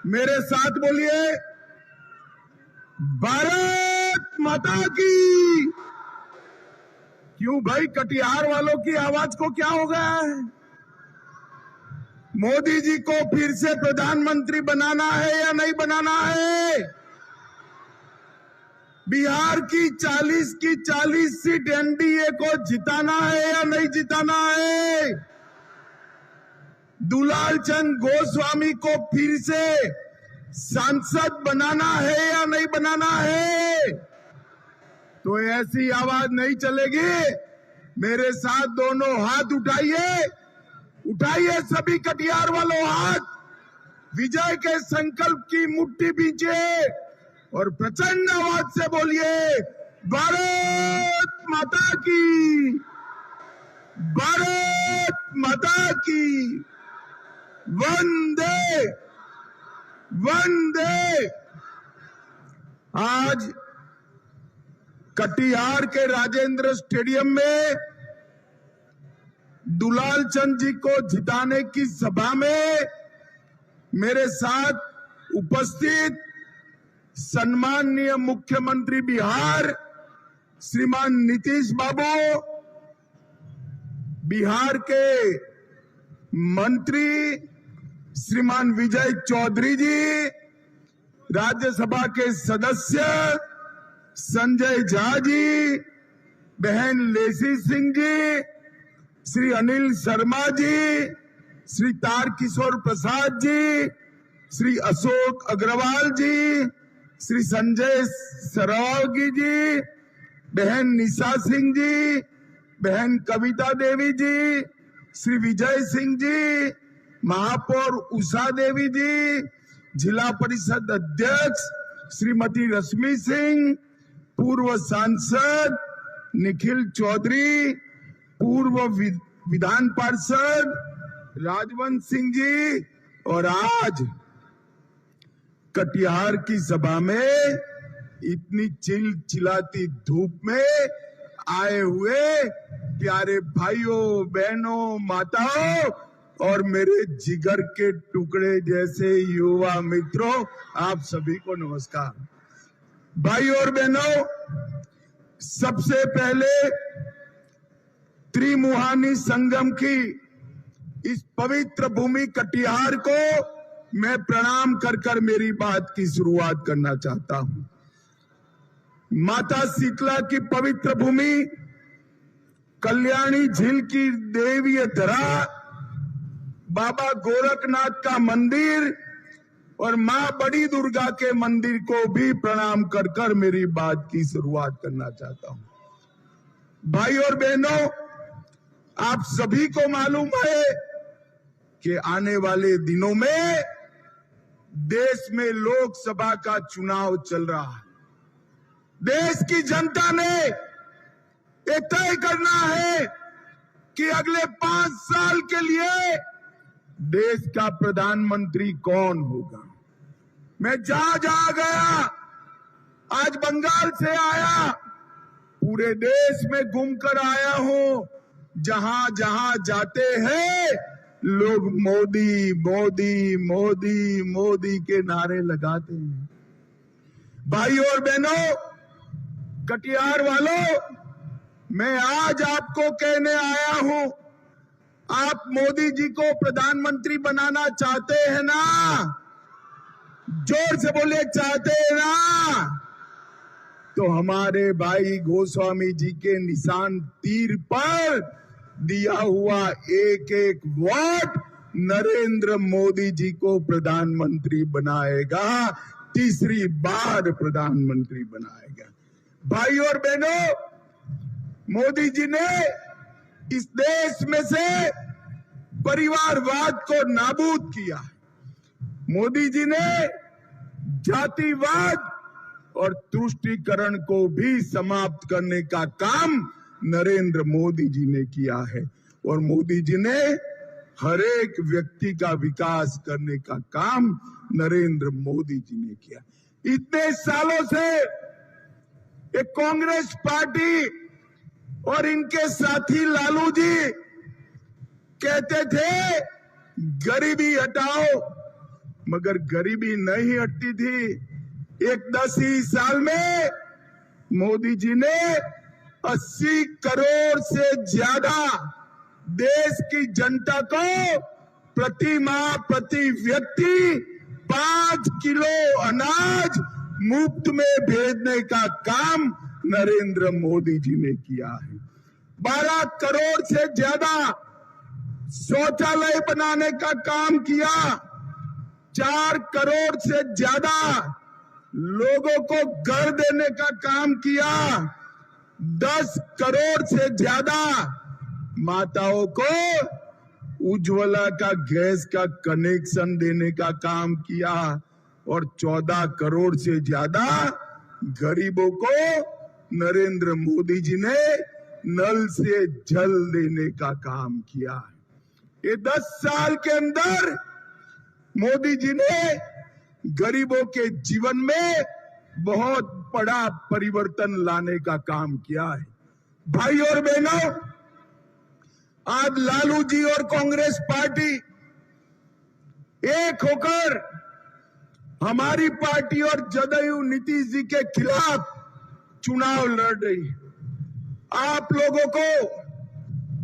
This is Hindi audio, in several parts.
मेरे साथ बोलिए, भारत माता की। क्यों भाई, कटिहार वालों की आवाज को क्या हो गया है? मोदी जी को फिर से प्रधानमंत्री बनाना है या नहीं बनाना है? बिहार की 40 सीट एनडीए को जिताना है या नहीं जिताना है? दुलाल चंद गोस्वामी को फिर से सांसद बनाना है या नहीं बनाना है? तो ऐसी आवाज नहीं चलेगी। मेरे साथ दोनों हाथ उठाइए, उठाइए सभी कटिहार वालों हाथ, विजय के संकल्प की मुट्ठी बींचे और प्रचंड आवाज से बोलिए, भारत माता की, भारत माता की, वंदे वंदे। आज कटिहार के राजेंद्र स्टेडियम में दुलाल चंद जी को जिताने की सभा में मेरे साथ उपस्थित सम्माननीय मुख्यमंत्री बिहार श्रीमान नीतीश बाबू, बिहार के मंत्री श्रीमान विजय चौधरी जी, राज्यसभा के सदस्य संजय झा जी, बहन लेसी सिंह जी, श्री अनिल शर्मा जी, श्री तारकिशोर प्रसाद जी, श्री अशोक अग्रवाल जी, श्री संजय सरावगी जी, बहन निशा सिंह जी, बहन कविता देवी जी, श्री विजय सिंह जी, महापौर उषा देवी जी, जिला परिषद अध्यक्ष श्रीमती रश्मि सिंह, पूर्व सांसद निखिल चौधरी, पूर्व विधान पार्षद राजवंश सिंह जी, और आज कटिहार की सभा में इतनी चिलचिलाती धूप में आए हुए प्यारे भाइयों बहनों माताओं और मेरे जिगर के टुकड़े जैसे युवा मित्रों, आप सभी को नमस्कार। भाइयों और बहनों, सबसे पहले त्रिमुहानी संगम की इस पवित्र भूमि कटिहार को मैं प्रणाम कर मेरी बात की शुरुआत करना चाहता हूं। माता शीतला की पवित्र भूमि, कल्याणी झील की देवीय धरा, बाबा गोरखनाथ का मंदिर और मां बड़ी दुर्गा के मंदिर को भी प्रणाम कर मेरी बात की शुरुआत करना चाहता हूं। भाई और बहनों, आप सभी को मालूम है कि आने वाले दिनों में देश में लोकसभा का चुनाव चल रहा है। देश की जनता ने ये तय करना है कि अगले 5 साल के लिए देश का प्रधानमंत्री कौन होगा। मैं जहां गया, आज बंगाल से आया, पूरे देश में घूमकर आया हूं, जहां जहां जाते हैं लोग मोदी मोदी मोदी मोदी के नारे लगाते हैं। भाइयों और बहनों, कटिहार वालों, मैं आज आपको कहने आया हूं, आप मोदी जी को प्रधानमंत्री बनाना चाहते हैं ना? जोर से बोलिए, चाहते हैं ना? तो हमारे भाई गोस्वामी जी के निशान तीर पर दिया हुआ एक एक वोट नरेंद्र मोदी जी को प्रधानमंत्री बनाएगा, तीसरी बार प्रधानमंत्री बनाएगा। भाई और बहनों, मोदी जी ने इस देश में से परिवारवाद को नाबूद किया। मोदी जी ने जातिवाद और तुष्टीकरण को भी समाप्त करने का काम नरेंद्र मोदी जी ने किया है, और मोदी जी ने हर एक व्यक्ति का विकास करने का काम नरेंद्र मोदी जी ने किया। इतने सालों से एक कांग्रेस पार्टी और इनके साथी लालू जी कहते थे गरीबी हटाओ, मगर गरीबी नहीं हटती थी। एक 10 ही साल में मोदी जी ने 80 करोड़ से ज्यादा देश की जनता को प्रति माह प्रति व्यक्ति 5 किलो अनाज मुफ्त में भेजने का काम नरेंद्र मोदी जी ने किया है। 12 करोड़ से ज्यादा शौचालय बनाने का काम किया। 4 करोड़ से ज्यादा लोगों को घर देने का काम किया। 10 करोड़ से ज्यादा माताओं को उज्ज्वला का गैस का कनेक्शन देने का काम किया और 14 करोड़ से ज्यादा गरीबों को नरेंद्र मोदी जी ने नल से जल देने का काम किया। ये 10 साल के अंदर मोदी जी ने गरीबों के जीवन में बहुत बड़ा परिवर्तन लाने का काम किया है। भाई और बहनों, आज लालू जी और कांग्रेस पार्टी एक होकर हमारी पार्टी और जदयू नीतीश जी के खिलाफ चुनाव लड़ रही है। आप लोगों को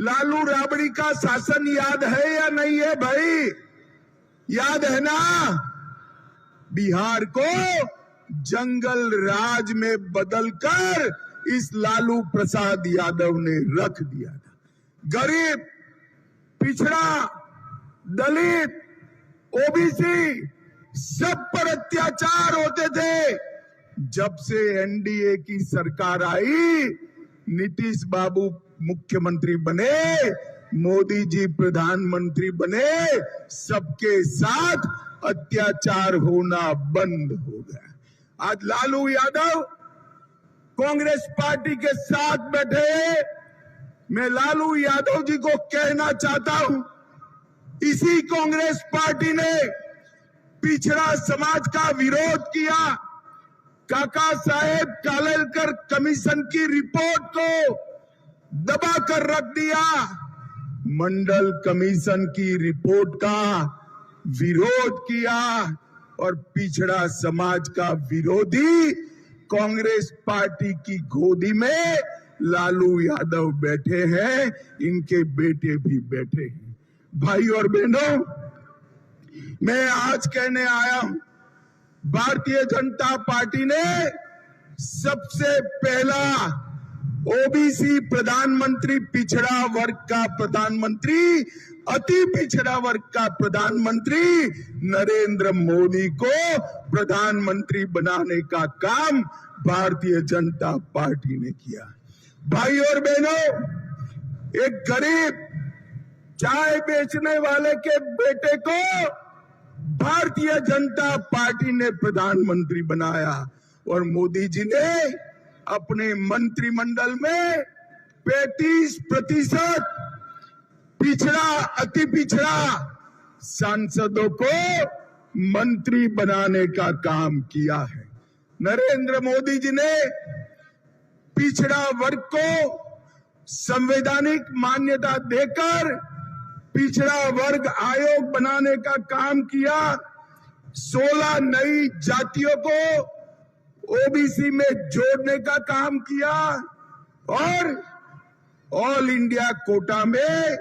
लालू राबड़ी का शासन याद है या नहीं है भाई? याद है ना? बिहार को जंगल राज में बदलकर इस लालू प्रसाद यादव ने रख दिया था। गरीब, पिछड़ा, दलित, ओबीसी सब पर अत्याचार होते थे। जब से एनडीए की सरकार आई, नीतीश बाबू मुख्यमंत्री बने, मोदी जी प्रधानमंत्री बने, सबके साथ अत्याचार होना बंद हो गया। आज लालू यादव कांग्रेस पार्टी के साथ बैठे। मैं लालू यादव जी को कहना चाहता हूं, इसी कांग्रेस पार्टी ने पिछड़ा समाज का विरोध किया। काका साहेब कालेलकर कमीशन की रिपोर्ट को दबा कर रख दिया। मंडल कमीशन की रिपोर्ट का विरोध किया और पिछड़ा समाज का विरोधी कांग्रेस पार्टी की गोदी में लालू यादव बैठे हैं, इनके बेटे भी बैठे हैं। भाई और बहनों, मैं आज कहने आया हूं, भारतीय जनता पार्टी ने सबसे पहला ओबीसी प्रधानमंत्री, पिछड़ा वर्ग का प्रधानमंत्री, अति पिछड़ा वर्ग का प्रधानमंत्री नरेंद्र मोदी को प्रधानमंत्री बनाने का काम भारतीय जनता पार्टी ने किया। भाई और बहनों, एक गरीब चाय बेचने वाले के बेटे को भारतीय जनता पार्टी ने प्रधानमंत्री बनाया और मोदी जी ने अपने मंत्रिमंडल में 35% पिछड़ा, अति पिछड़ा सांसदों को मंत्री बनाने का काम किया है। नरेंद्र मोदी जी ने पिछड़ा वर्ग को संवैधानिक मान्यता देकर पिछड़ा वर्ग आयोग बनाने का काम किया। 16 नई जातियों को ओबीसी में जोड़ने का काम किया और ऑल इंडिया कोटा में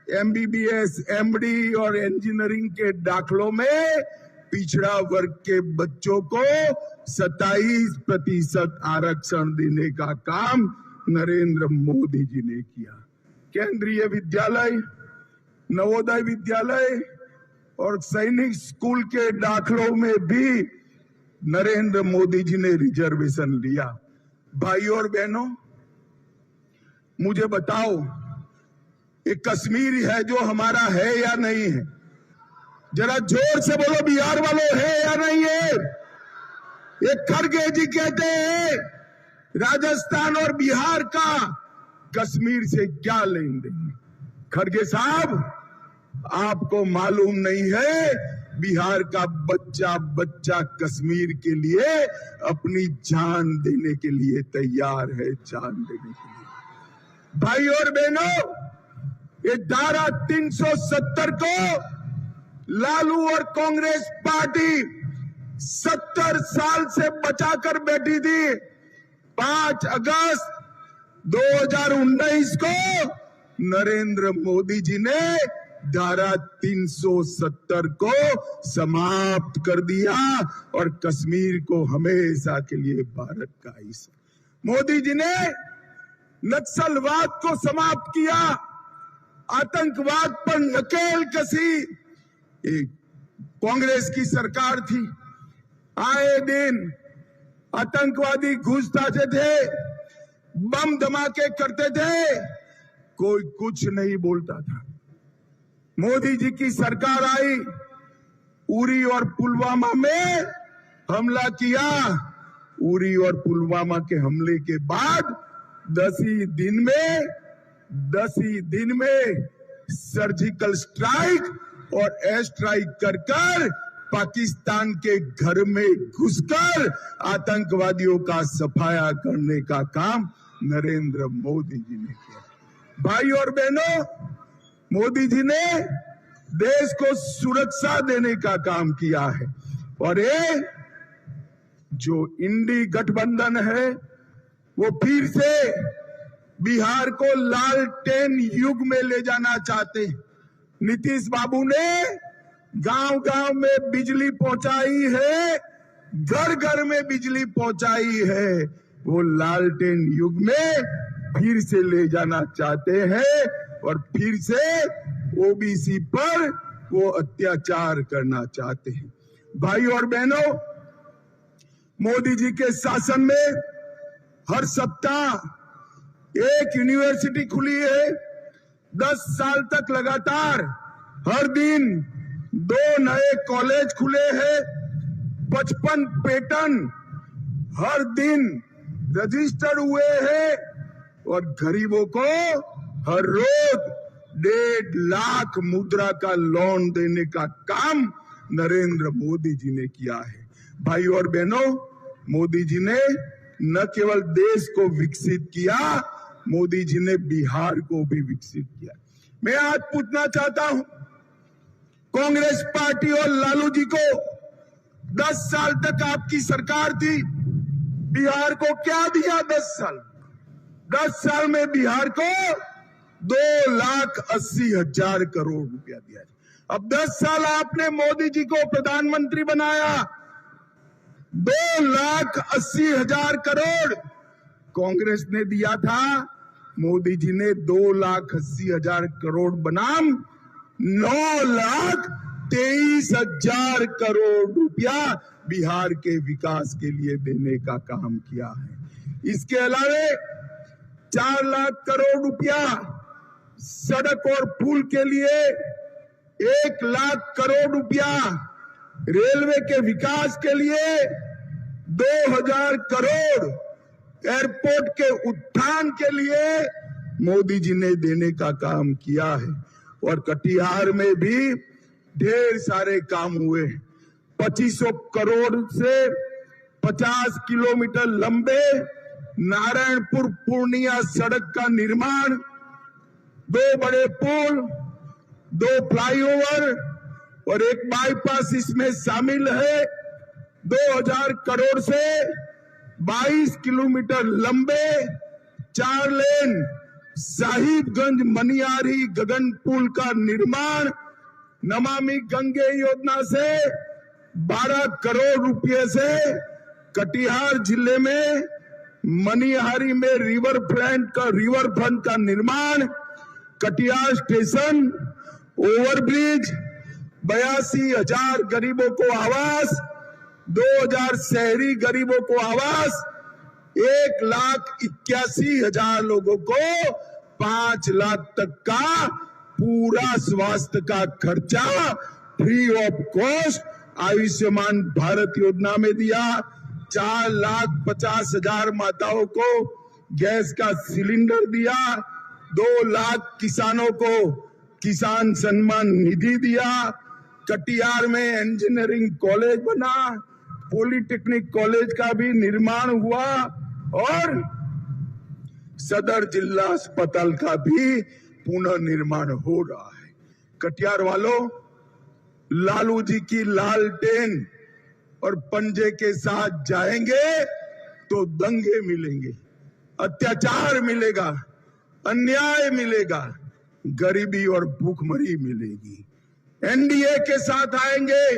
एमबीबीएस, एमडी और इंजीनियरिंग के दाखलों में पिछड़ा वर्ग के बच्चों को 27% आरक्षण देने का काम नरेंद्र मोदी जी ने किया। केंद्रीय विद्यालय, नवोदय विद्यालय और सैनिक स्कूल के दाखलों में भी नरेंद्र मोदी जी ने रिजर्वेशन लिया। भाई और बहनों, मुझे बताओ, ये कश्मीर है जो हमारा है या नहीं है? जरा जोर से बोलो, बिहार वालों है या नहीं है? ये खड़गे जी कहते हैं राजस्थान और बिहार का कश्मीर से क्या लेन देन। खड़गे साहब, आपको मालूम नहीं है बिहार का बच्चा बच्चा कश्मीर के लिए अपनी जान देने के लिए तैयार है, जान देने के लिए। भाई और बहनों, ये धारा 370 को लालू और कांग्रेस पार्टी 70 साल से बचाकर बैठी थी। 5 अगस्त 2019 को नरेंद्र मोदी जी ने धारा 370 को समाप्त कर दिया और कश्मीर को हमेशा के लिए भारत का हिस्सा। मोदी जी ने नक्सलवाद को समाप्त किया, आतंकवाद पर नकेल कसी। एक कांग्रेस की सरकार थी, आए दिन आतंकवादी घुसताते थे, बम धमाके करते थे, कोई कुछ नहीं बोलता था। मोदी जी की सरकार आई, उरी और पुलवामा में हमला किया। उरी और पुलवामा के हमले के बाद 10 ही दिन में सर्जिकल स्ट्राइक और एयर स्ट्राइक कर पाकिस्तान के घर में घुसकर आतंकवादियों का सफाया करने का काम नरेंद्र मोदी जी ने किया। भाई और बहनों, मोदी जी ने देश को सुरक्षा देने का काम किया है और ये जो इंडी गठबंधन है वो फिर से बिहार को लालटेन युग में ले जाना चाहते हैं। नीतीश बाबू ने गांव-गांव में बिजली पहुंचाई है, घर घर में बिजली पहुंचाई है। वो लालटेन युग में फिर से ले जाना चाहते हैं और फिर से ओबीसी पर वो अत्याचार करना चाहते हैं। भाई और बहनों, मोदी जी के शासन में हर सप्ताह एक यूनिवर्सिटी खुली है। 10 साल तक लगातार हर दिन 2 नए कॉलेज खुले हैं। 55 पेटेंट हर दिन रजिस्टर हुए हैं और गरीबों को हर रोज 1.5 लाख मुद्रा का लोन देने का काम नरेंद्र मोदी जी ने किया है। भाई और बहनों, मोदी जी ने न केवल देश को विकसित किया, मोदी जी ने बिहार को भी विकसित किया। मैं आज पूछना चाहता हूं, कांग्रेस पार्टी और लालू जी को 10 साल तक आपकी सरकार थी, बिहार को क्या दिया? 10 साल में बिहार को 2,80,000 करोड़ रुपया दिया। अब 10 साल आपने मोदी जी को प्रधानमंत्री बनाया, 2,80,000 करोड़ कांग्रेस ने दिया था। मोदी जी ने 2,80,000 करोड़ बनाम 9,23,000 करोड़ रुपया बिहार के विकास के लिए देने का काम किया है। इसके अलावा 4 लाख करोड़ रुपया सड़क और पुल के लिए, 1 लाख करोड़ रुपया रेलवे के विकास के लिए, 2,000 करोड़ एयरपोर्ट के उत्थान के लिए मोदी जी ने देने का काम किया है। और कटिहार में भी ढेर सारे काम हुए। 2500 करोड़ से 50 किलोमीटर लंबे नारायणपुर पूर्णिया सड़क का निर्माण, 2 बड़े पुल, 2 फ्लाईओवर और एक बाईपास इसमें शामिल है। 2,000 करोड़ से 22 किलोमीटर लंबे 4 लेन साहिबगंज मनियारी गगन पुल का निर्माण, नमामि गंगे योजना से 12 करोड़ रुपए से कटिहार जिले में मनिहारी में रिवर फ्रंट का निर्माण, कटिहार स्टेशन, ओवरब्रिज, 82,000 गरीबों को आवास, 2,000 शहरी गरीबों को आवास, 1,81,000 लोगों को 5 लाख तक का पूरा स्वास्थ्य का खर्चा free of cost Ayushman Bharat योजना में दिया। 4,50,000 माताओं को गैस का सिलेंडर दिया। 2 लाख किसानों को किसान सम्मान निधि दिया। कटिहार में इंजीनियरिंग कॉलेज बना, पॉलिटेक्निक कॉलेज का भी निर्माण हुआ और सदर जिला अस्पताल का भी पुनर्निर्माण हो रहा है। कटिहार वालों, लालू जी की लालटेन और पंजे के साथ जाएंगे तो दंगे मिलेंगे, अत्याचार मिलेगा, अन्याय मिलेगा, गरीबी और भूखमरी मिलेगी। एनडीए के साथ आएंगे,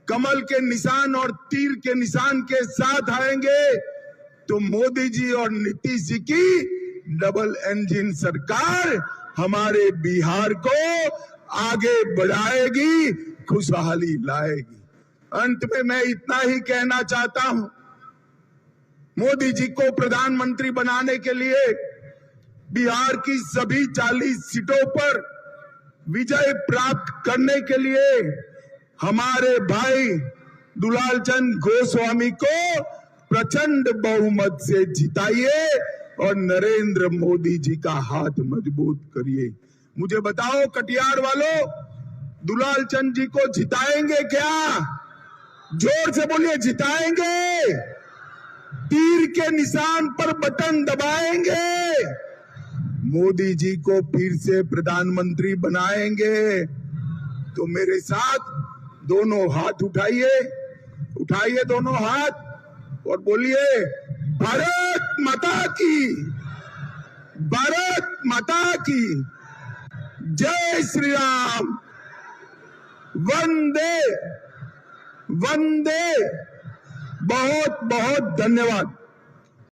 कमल के निशान और तीर के निशान के साथ आएंगे तो मोदी जी और नीतीश जी की डबल इंजन सरकार हमारे बिहार को आगे बढ़ाएगी, खुशहाली लाएगी। अंत में मैं इतना ही कहना चाहता हूं, मोदी जी को प्रधानमंत्री बनाने के लिए बिहार की सभी 40 सीटों पर विजय प्राप्त करने के लिए हमारे भाई दुलालचंद गोस्वामी को प्रचंड बहुमत से जिताइए और नरेंद्र मोदी जी का हाथ मजबूत करिए। मुझे बताओ कटिहार वालों, दुलालचंद जी को जिताएंगे क्या? जोर से बोलिए, जिताएंगे? तीर के निशान पर बटन दबाएंगे? मोदी जी को फिर से प्रधानमंत्री बनाएंगे? तो मेरे साथ दोनों हाथ उठाइए, उठाइए दोनों हाथ और बोलिए, भारत माता की, भारत माता की जय श्री राम, वंदे वंदे। बहुत बहुत धन्यवाद।